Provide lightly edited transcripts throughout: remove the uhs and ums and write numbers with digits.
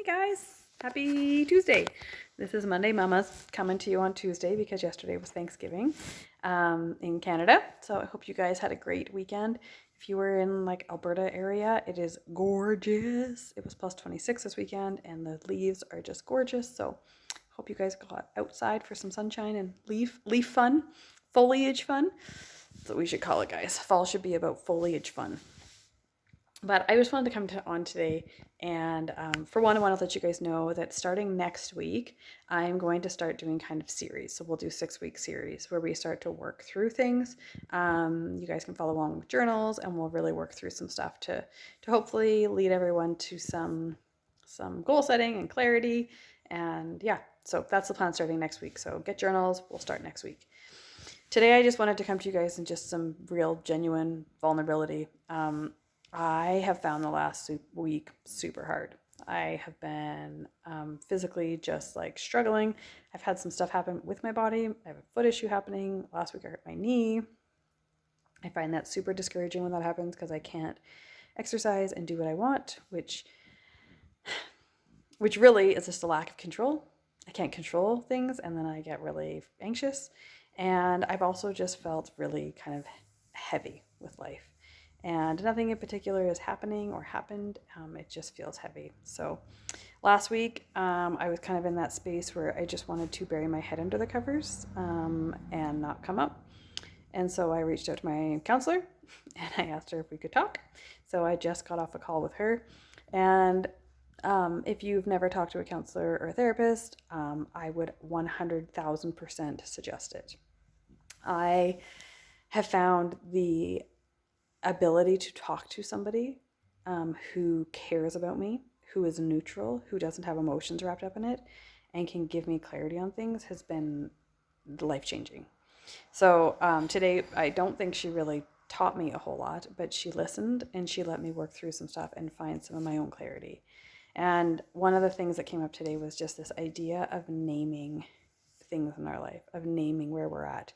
Hey guys, happy Tuesday. This is Monday Mamas coming to you on Tuesday because yesterday was Thanksgiving in Canada. So I hope you guys had a great weekend. If you were in like Alberta area, it is gorgeous. It was plus 26 this weekend and the leaves are just gorgeous. So hope you guys got outside for some sunshine and leaf fun, foliage fun. That's what we should call it, guys. Fall should be about foliage fun. But I just wanted to come on today and for one, I want to let you guys know that starting next week, I'm going to start doing kind of series. So we'll do 6-week series where we start to work through things. You guys can follow along with journals and we'll really work through some stuff to hopefully lead everyone to some goal setting and clarity. And yeah, so that's the plan starting next week. So get journals, we'll start next week. Today, I just wanted to come to you guys in just some real, genuine vulnerability. I have found the last week super hard. I have been physically just like struggling. I've had some stuff happen with my body. I have a foot issue happening. Last week I hurt my knee. I find that super discouraging when that happens because I can't exercise and do what I want, which really is just a lack of control. I can't control things and then I get really anxious. And I've also just felt really kind of heavy with life. And nothing in particular is happening or happened. It just feels heavy. So last week, I was kind of in that space where I just wanted to bury my head under the covers and not come up. And so I reached out to my counselor and I asked her if we could talk. So I just got off a call with her. And if you've never talked to a counselor or a therapist, I would 100,000% suggest it. I have found the ability to talk to somebody who cares about me, who is neutral, who doesn't have emotions wrapped up in it, and can give me clarity on things has been life-changing. So today, I don't think she really taught me a whole lot, but she listened and she let me work through some stuff and find some of my own clarity. And one of the things that came up today was just this idea of naming things in our life, of naming where we're at.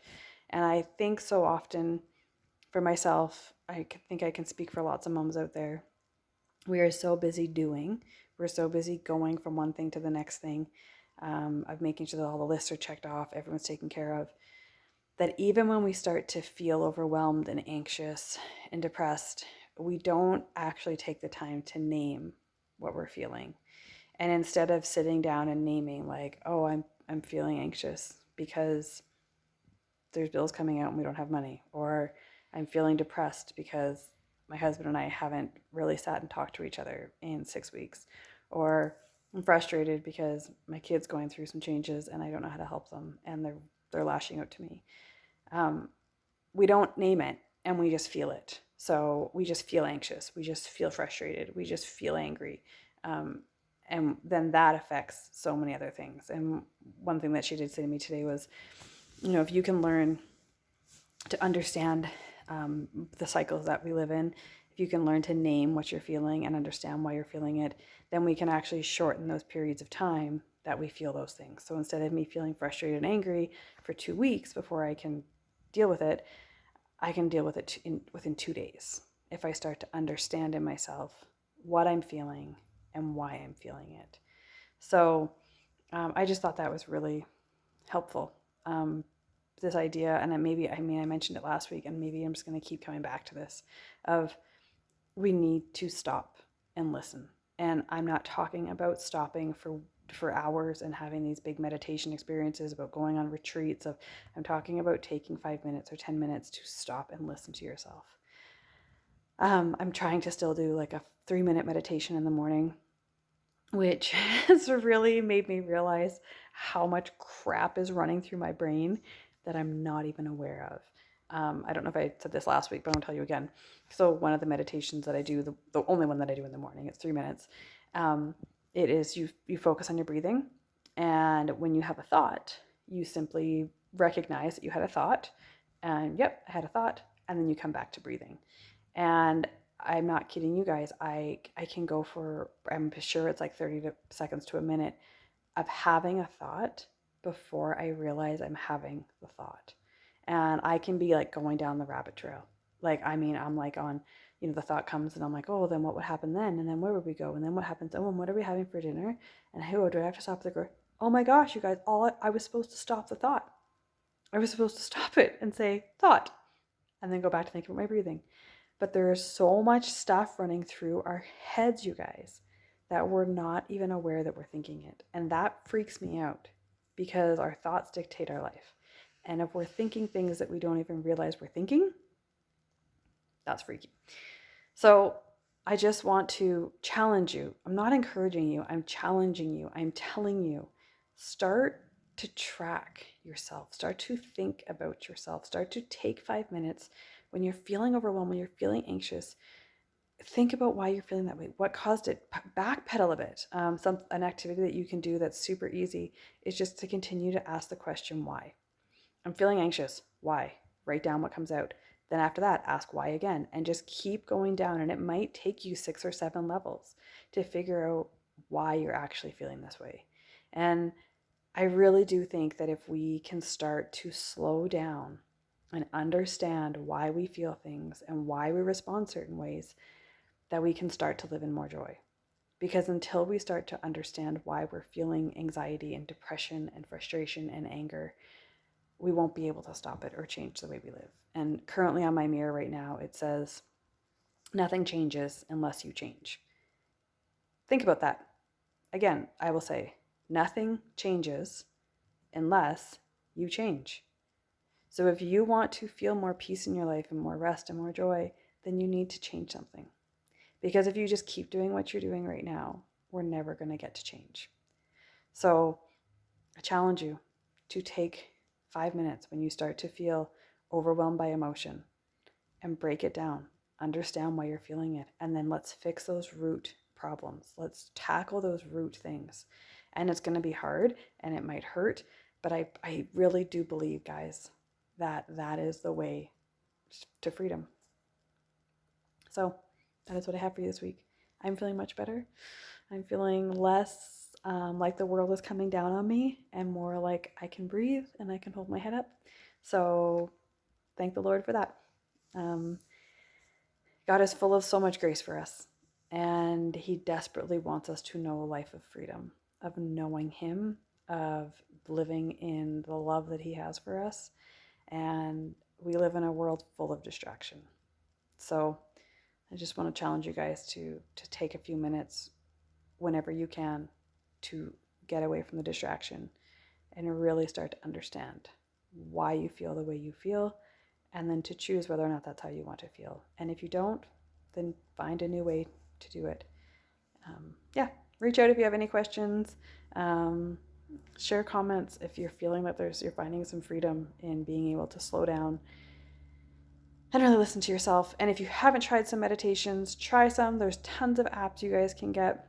And I think so often for myself, I think I can speak for lots of moms out there. We are so busy doing, we're so busy going from one thing to the next thing, of making sure that all the lists are checked off, everyone's taken care of, that even when we start to feel overwhelmed and anxious and depressed, we don't actually take the time to name what we're feeling. And instead of sitting down and naming like, oh, I'm feeling anxious because there's bills coming out and we don't have money, or I'm feeling depressed because my husband and I haven't really sat and talked to each other in 6 weeks, or I'm frustrated because my kid's going through some changes and I don't know how to help them and they're lashing out to me. We don't name it and we just feel it. So we just feel anxious, we just feel frustrated, we just feel angry. And then that affects so many other things. And one thing that she did say to me today was, if you can learn to understand the cycles that we live in, if you can learn to name what you're feeling and understand why you're feeling it, then we can actually shorten those periods of time that we feel those things. So instead of me feeling frustrated and angry for 2 weeks before I can deal with it, I can deal with it within 2 days if I start to understand in myself what I'm feeling and why I'm feeling it. So I just thought that was really helpful. This idea, and I mentioned it last week, and maybe I'm just going to keep coming back to this, of we need to stop and listen. And I'm not talking about stopping for hours and having these big meditation experiences, about going on retreats. I'm talking about taking 5 minutes or 10 minutes to stop and listen to yourself. I'm trying to still do like a 3-minute meditation in the morning, which has really made me realize how much crap is running through my brain that I'm not even aware of. I don't know if I said this last week, but I'll tell you again. So one of the meditations that I do, the only one that I do in the morning, it's 3 minutes. It is you focus on your breathing. And when you have a thought, you simply recognize that you had a thought. And yep, I had a thought. And then you come back to breathing. And I'm not kidding you guys. I can go for, I'm sure it's like 30 seconds to a minute of having a thought before I realize I'm having the thought. And I can be like going down the rabbit trail. I'm like on the thought comes and I'm like, oh, then what would happen then? And then where would we go? And then what happens? Oh, and what are we having for dinner? And who do I have to stop the girl? Oh my gosh, you guys, I was supposed to stop the thought. I was supposed to stop it and say thought and then go back to thinking about my breathing. But there is so much stuff running through our heads, you guys, that we're not even aware that we're thinking it. And that freaks me out because our thoughts dictate our life. And if we're thinking things that we don't even realize we're thinking, that's freaky. So I just want to challenge you. I'm not encouraging you. I'm challenging you. I'm telling you, start to track yourself. Start to think about yourself. Start to take 5 minutes when you're feeling overwhelmed, when you're feeling anxious. Think about why you're feeling that way. What caused it? Backpedal a bit. An activity that you can do that's super easy is just to continue to ask the question, why? I'm feeling anxious. Why? Write down what comes out. Then after that, ask why again, and just keep going down. And it might take you 6 or 7 levels to figure out why you're actually feeling this way. And I really do think that if we can start to slow down and understand why we feel things and why we respond certain ways, that we can start to live in more joy. Because until we start to understand why we're feeling anxiety and depression and frustration and anger, we won't be able to stop it or change the way we live. And currently on my mirror right now, it says, nothing changes unless you change. Think about that. Again, I will say, nothing changes unless you change. So if you want to feel more peace in your life and more rest and more joy, then you need to change something. Because if you just keep doing what you're doing right now, we're never going to get to change. So I challenge you to take 5 minutes when you start to feel overwhelmed by emotion and break it down. Understand why you're feeling it. And then let's fix those root problems. Let's tackle those root things. And it's going to be hard and it might hurt. But I really do believe, guys, that is the way to freedom. So that is what I have for you this week. I'm feeling much better. I'm feeling less like the world is coming down on me and more like I can breathe and I can hold my head up. So thank the Lord for that. God is full of so much grace for us, and He desperately wants us to know a life of freedom, of knowing Him, of living in the love that He has for us. And we live in a world full of distraction. So I just want to challenge you guys to take a few minutes whenever you can to get away from the distraction and really start to understand why you feel the way you feel, and then to choose whether or not that's how you want to feel. And if you don't, then find a new way to do it. Reach out if you have any questions. Share comments if you're feeling that you're finding some freedom in being able to slow down and really listen to yourself. And if you haven't tried some meditations, try some. There's tons of apps you guys can get.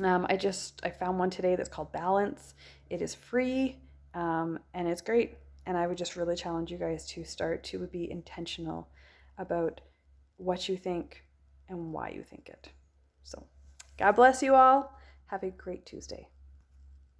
I found one today that's called Balance. It is free, and it's great. And I would just really challenge you guys to start to be intentional about what you think and why you think it. So God bless you all. Have a great Tuesday.